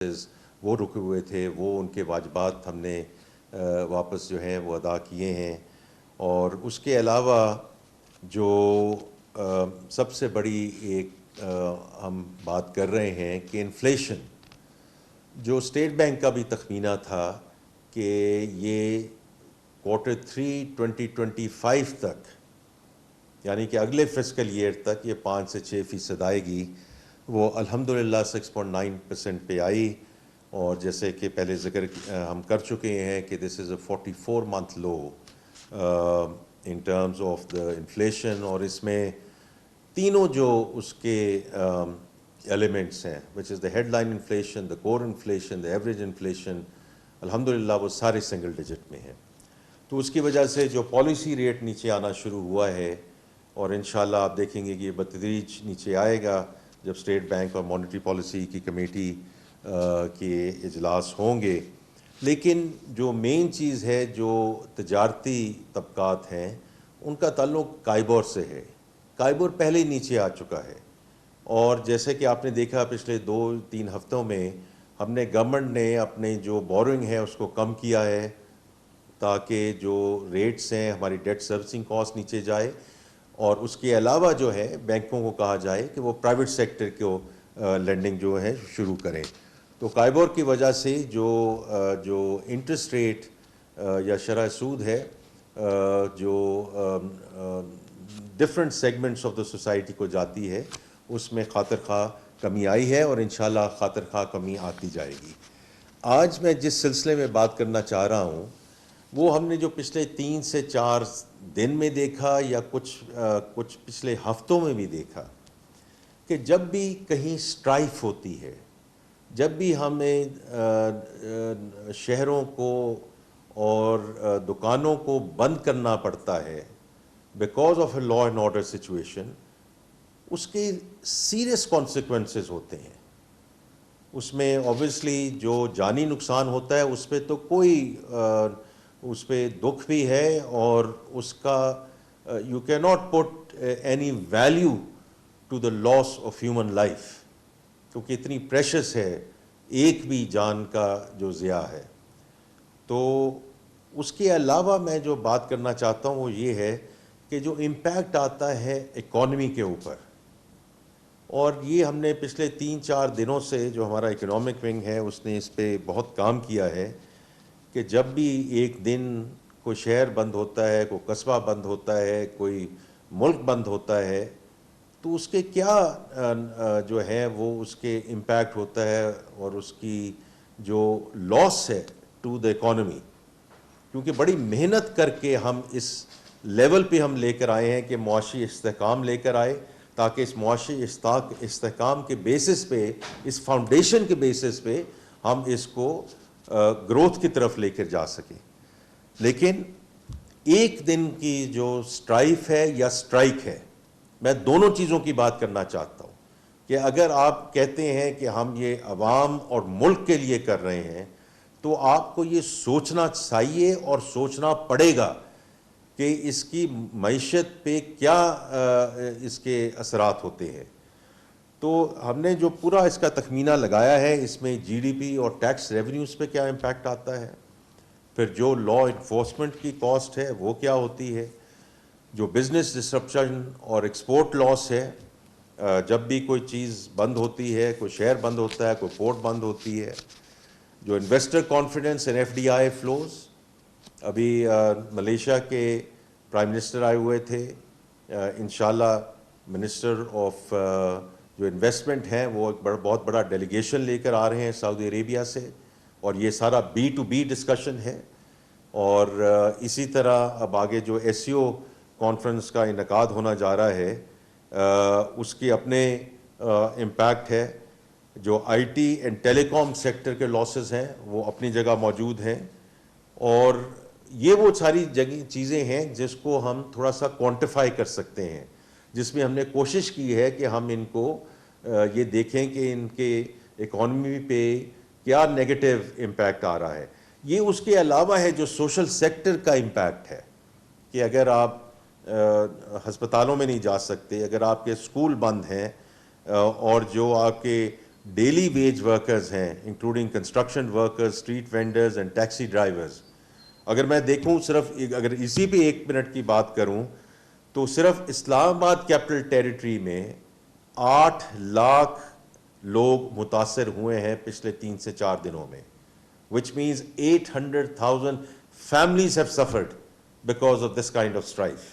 وہ رکے ہوئے تھے، وہ ان کے واجبات ہم نے واپس جو ہیں وہ ادا کیے ہیں. اور اس کے علاوہ جو سب سے بڑی ایک ہم بات کر رہے ہیں کہ انفلیشن، جو اسٹیٹ بینک کا بھی تخمینہ تھا کہ یہ Q3 2025 تک، یعنی کہ اگلے فسکل ایئر تک یہ 5 سے 6% آئے گی، وہ الحمدللہ 6.9% پہ آئی. اور جیسے کہ پہلے ذکر ہم کر چکے ہیں کہ this is a 44 month low in terms of the inflation. اور اس میں تینوں جو اس کے ایلیمنٹس ہیں which is the headline inflation, the core inflation, the average inflation, الحمدللہ وہ سارے سنگل ڈیجٹ میں ہیں. تو اس کی وجہ سے جو پالیسی ریٹ نیچے آنا شروع ہوا ہے، اور انشاءاللہ آپ دیکھیں گے کہ یہ بتدریج نیچے آئے گا جب اسٹیٹ بینک اور مانیٹری پالیسی کی کمیٹی کے اجلاس ہوں گے. لیکن جو مین چیز ہے، جو تجارتی طبقات ہیں ان کا تعلق کائبور سے ہے. کائبور پہلے ہی نیچے آ چکا ہے، اور جیسے کہ آپ نے دیکھا پچھلے 2-3 ہفتوں میں ہم نے گورنمنٹ نے اپنے جو بورنگ ہے اس کو کم کیا ہے تاکہ جو ریٹس ہیں ہماری ڈیٹ سروسنگ کاسٹ نیچے جائے. اور اس کے علاوہ جو ہے بینکوں کو کہا جائے کہ وہ پرائیویٹ سیکٹر کو لینڈنگ جو ہے شروع کریں. تو کائبور کی وجہ سے جو انٹرسٹ ریٹ یا شرح سود ہے جو different segments of the society کو جاتی ہے، اس میں خاطر خواہ کمی آئی ہے، اور انشاءاللہ خاطر خواہ کمی آتی جائے گی. آج میں جس سلسلے میں بات کرنا چاہ رہا ہوں وہ ہم نے جو پچھلے 3 سے 4 دن میں دیکھا یا کچھ پچھلے ہفتوں میں بھی دیکھا کہ جب بھی کہیں سٹرائف ہوتی ہے، جب بھی ہمیں شہروں کو اور دکانوں کو بند کرنا پڑتا ہے because of a law and order situation, اس کے سیریس کانسیکوینسز ہوتے ہیں. اس میں اوبویسلی جو جانی نقصان ہوتا ہے اس پہ تو اس پہ دکھ بھی ہے، اور اس کا you can not put any value to the loss of human life, کیونکہ اتنی پریشس ہے ایک بھی جان کا جو ضیاع ہے. تو اس کے علاوہ میں جو بات کرنا چاہتا ہوں وہ یہ ہے کہ جو امپیکٹ آتا ہے اکانومی کے اوپر، اور یہ ہم نے پچھلے 3-4 دنوں سے جو ہمارا اکنامک ونگ ہے اس نے اس پہ بہت کام کیا ہے کہ جب بھی ایک دن کوئی شہر بند ہوتا ہے، کوئی قصبہ بند ہوتا ہے، کوئی ملک بند ہوتا ہے، تو اس کے کیا جو ہے وہ اس کے امپیکٹ ہوتا ہے اور اس کی جو لاس ہے ٹو دا اکانومی. کیونکہ بڑی محنت کر کے ہم اس لیول پہ ہم لے کر آئے ہیں کہ معاشی استحکام لے کر آئے، تاکہ اس معاشی استحکام کے بیسس پہ، اس فاؤنڈیشن کے بیسس پہ ہم اس کو گروتھ کی طرف لے کر جا سکیں. لیکن ایک دن کی جو سٹرائف ہے یا سٹرائک ہے، میں دونوں چیزوں کی بات کرنا چاہتا ہوں کہ اگر آپ کہتے ہیں کہ ہم یہ عوام اور ملک کے لیے کر رہے ہیں تو آپ کو یہ سوچنا چاہیے اور سوچنا پڑے گا کہ اس کی معیشت پہ کیا اس کے اثرات ہوتے ہیں. تو ہم نے جو پورا اس کا تخمینہ لگایا ہے، اس میں جی ڈی پی اور ٹیکس ریونیوز پہ کیا امپیکٹ آتا ہے، پھر جو لا انفورسمنٹ کی کاسٹ ہے وہ کیا ہوتی ہے، جو بزنس ڈسرپشن اور ایکسپورٹ لاس ہے، جب بھی کوئی چیز بند ہوتی ہے، کوئی شہر بند ہوتا ہے، کوئی پورٹ بند ہوتی ہے، جو investor confidence and F D I flows. ابھی ملیشیا کے پرائم منسٹر آئے ہوئے تھے، انشاءاللہ منسٹر آف جو انویسٹمنٹ ہیں وہ ایک بہت بڑا ڈیلیگیشن لے کر آ رہے ہیں سعودی عربیہ سے، اور یہ سارا B2B ڈسکشن ہے. اور اسی طرح اب آگے جو SCO کانفرنس کا انعقاد ہونا جا رہا ہے اس کے اپنے امپیکٹ ہے. جو I T and telecom sector کے لاسز ہیں وہ اپنی جگہ موجود ہیں، اور یہ وہ ساری چیزیں ہیں جس کو ہم تھوڑا سا کوانٹیفائی کر سکتے ہیں، جس میں ہم نے کوشش کی ہے کہ ہم ان کو یہ دیکھیں کہ ان کے اکانومی پہ کیا نیگیٹو امپیکٹ آ رہا ہے. یہ اس کے علاوہ ہے جو سوشل سیکٹر کا امپیکٹ ہے کہ اگر آپ ہسپتالوں میں نہیں جا سکتے، اگر آپ کے اسکول بند ہیں، اور جو آپ کے ڈیلی ویج ورکرز ہیں including construction workers, street vendors and taxi drivers. اگر میں دیکھوں صرف اگر اسی پہ 1 منٹ کی بات کروں تو صرف اسلام آباد کیپٹل ٹیریٹری میں 8 لاکھ لوگ متاثر ہوئے ہیں پچھلے 3 سے 4 دنوں میں, which means 800,000 families have suffered because of this kind of strife.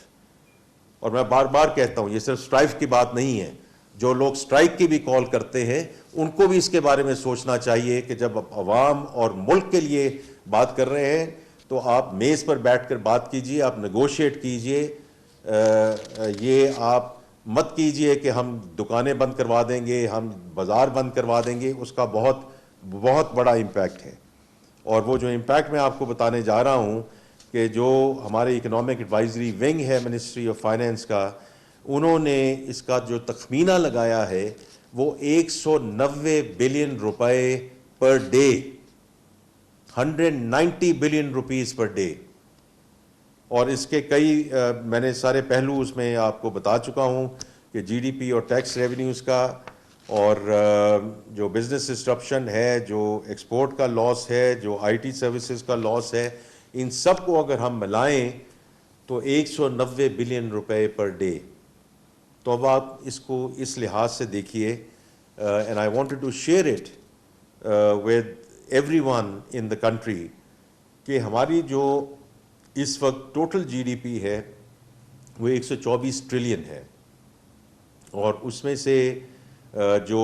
اور میں بار بار کہتا ہوں یہ صرف اسٹرائف کی بات نہیں ہے, جو لوگ اسٹرائک کی بھی کال کرتے ہیں ان کو بھی اس کے بارے میں سوچنا چاہیے کہ جب آپ عوام اور ملک کے لیے بات کر رہے ہیں تو آپ میز پر بیٹھ کر بات کیجئے, آپ نیگوشیٹ کیجئے. یہ آپ مت کیجئے کہ ہم دکانیں بند کروا دیں گے, ہم بازار بند کروا دیں گے, اس کا بہت بہت بڑا امپیکٹ ہے. اور وہ جو امپیکٹ میں آپ کو بتانے جا رہا ہوں کہ جو ہمارے اکنامک ایڈوائزری ونگ ہے منسٹری آف فائنینس کا, انہوں نے اس کا جو تخمینہ لگایا ہے وہ 190 بلین روپے per day, 190 billion rupees per day. اور اس کے کئی میں نے سارے پہلو اس میں آپ کو بتا چکا ہوں کہ جی ڈی پی اور ٹیکس ریونیوز کا, اور جو بزنس ڈسرپشن ہے, جو ایکسپورٹ کا لاس ہے, جو آئی ٹی سروسز کا لاس ہے, ان سب کو اگر ہم ملائیں تو 190 بلین روپے پر ڈے. تو اب آپ اس کو اس لحاظ سے دیکھیے, and I wanted to share it with everyone in the country کہ ہماری جو اس وقت ٹوٹل جی ڈی پی ہے وہ 124 ٹریلین ہے, اور اس میں سے جو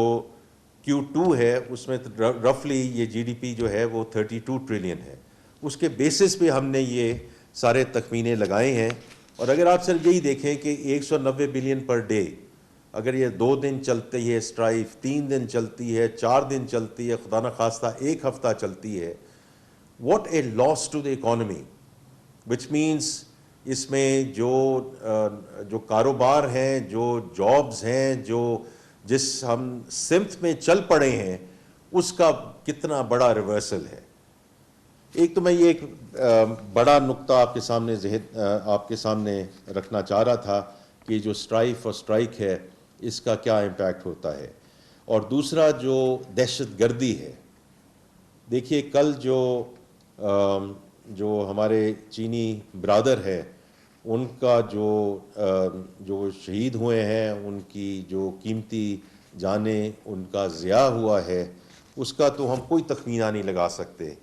Q2 ہے اس میں رفلی یہ جی ڈی پی جو ہے وہ 32 ٹریلین ہے. اس کے بیسس پہ ہم نے یہ سارے تخمینے لگائے ہیں. اور اگر آپ صرف یہی دیکھیں کہ 190 بلین پر ڈے, اگر یہ 2 دن چلتی ہے اسٹرائف, 3 دن چلتی ہے, 4 دن چلتی ہے, خدا نخواستہ 1 ہفتہ چلتی ہے, what a loss to the economy, which means اس میں جو کاروبار ہیں, جو جابز ہیں, جس ہم سمت میں چل پڑے ہیں, اس کا کتنا بڑا ریورسل ہے. ایک تو میں یہ ایک بڑا نقطہ آپ کے سامنے رکھنا چاہ رہا تھا کہ جو اسٹرائف اور اسٹرائک ہے اس کا کیا امپیکٹ ہوتا ہے, اور دوسرا جو دہشت گردی ہے. دیکھیے کل جو ہمارے چینی برادر ہیں ان کا جو شہید ہوئے ہیں, ان کی جو قیمتی جانیں ان کا ضیاع ہوا ہے, اس کا تو ہم کوئی تخمینہ نہیں لگا سکتے.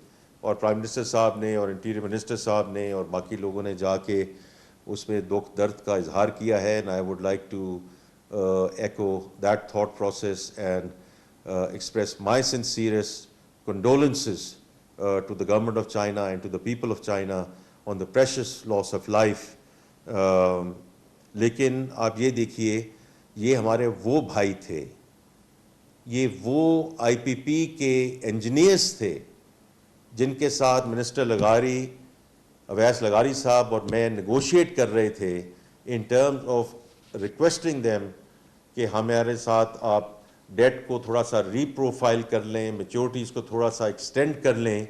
اور پرائم منسٹر صاحب نے اور انٹیریئر منسٹر صاحب نے اور باقی لوگوں نے جا کے اس میں دکھ درد کا اظہار کیا ہے. And I would like to echo that thought process and express my sincerest condolences to the government of China and to the people of China on the precious loss of life. لیکن آپ یہ دیکھیے یہ ہمارے وہ بھائی تھے, یہ وہ آئی پی پی کے انجینئرس تھے جن کے ساتھ منسٹر لغاری, اویس لغاری صاحب اور میں نیگوشیٹ کر رہے تھے ان ٹرمز آف ریکویسٹنگ دیم کہ ہمارے ساتھ آپ ڈیٹ کو تھوڑا سا ری پروفائل کر لیں, میچورٹیز کو تھوڑا سا ایکسٹینڈ کر لیں,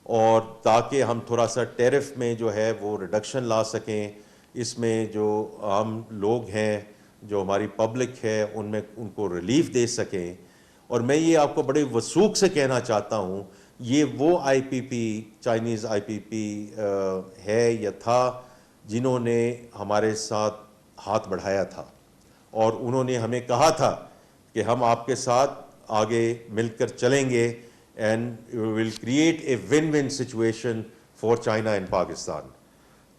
اور تاکہ ہم تھوڑا سا ٹیرف میں جو ہے وہ ریڈکشن لا سکیں. اس میں جو عام لوگ ہیں, جو ہماری پبلک ہے, ان کو ریلیف دے سکیں. اور میں یہ آپ کو بڑے وثوق سے کہنا چاہتا ہوں, یہ وہ آئی پی پی, چائنیز آئی پی پی ہے یا تھا جنہوں نے ہمارے ساتھ ہاتھ بڑھایا تھا, اور انہوں نے ہمیں کہا تھا کہ ہم آپ کے ساتھ آگے مل کر چلیں گے, and we will create a win win situation for China and Pakistan.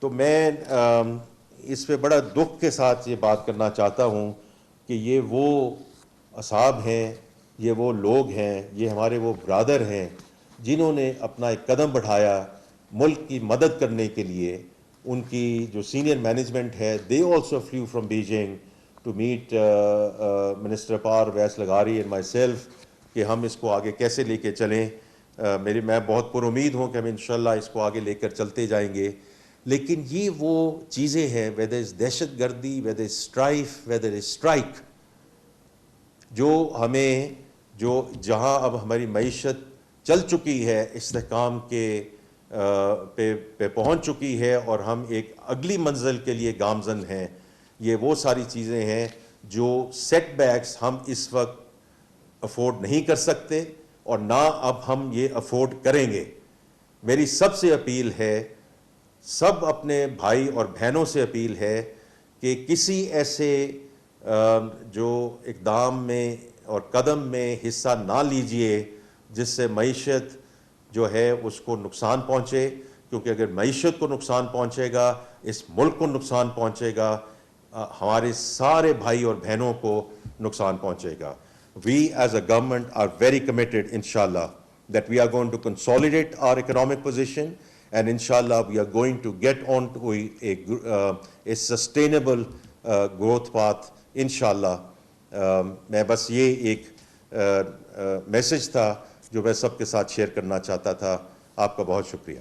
تو میں اس پہ بڑا دکھ کے ساتھ یہ بات کرنا چاہتا ہوں کہ یہ وہ اصحاب ہیں, یہ وہ لوگ ہیں, یہ ہمارے وہ برادر ہیں جنہوں نے اپنا ایک قدم بڑھایا ملک کی مدد کرنے کے لیے. ان کی جو سینئر مینجمنٹ ہے, they also flew from Beijing to meet Minister Par, Awais Laghari and myself کہ ہم اس کو آگے کیسے لے کے چلیں. میں بہت پر امید ہوں کہ ہم انشاءاللہ اس کو آگے لے کر چلتے جائیں گے. لیکن یہ وہ چیزیں ہیں, whether it's دہشت گردی, whether it's strife, whether it's strike, جو جہاں اب ہماری معیشت چل چکی ہے, استحکام کے پہ پہنچ چکی ہے, اور ہم ایک اگلی منزل کے لیے گامزن ہیں. یہ وہ ساری چیزیں ہیں جو سیٹ بیکس ہم اس وقت افورڈ نہیں کر سکتے اور نہ اب ہم یہ افورڈ کریں گے. میری سب سے اپیل ہے, سب اپنے بھائی اور بہنوں سے اپیل ہے کہ کسی ایسے جو اقدام میں اور قدم میں حصہ نہ لیجئے جس سے معیشت جو ہے اس کو نقصان پہنچے, کیونکہ اگر معیشت کو نقصان پہنچے گا, اس ملک کو نقصان پہنچے گا, ہمارے سارے بھائی اور بہنوں کو نقصان پہنچے گا. We as a government are very committed, inshallah, that we are going to consolidate our economic position, and inshallah we are going to get on to a sustainable growth path, inshallah. میں بس یہ ایک message تھا جو میں سب کے ساتھ share کرنا چاہتا تھا. آپ کا بہت شکریہ.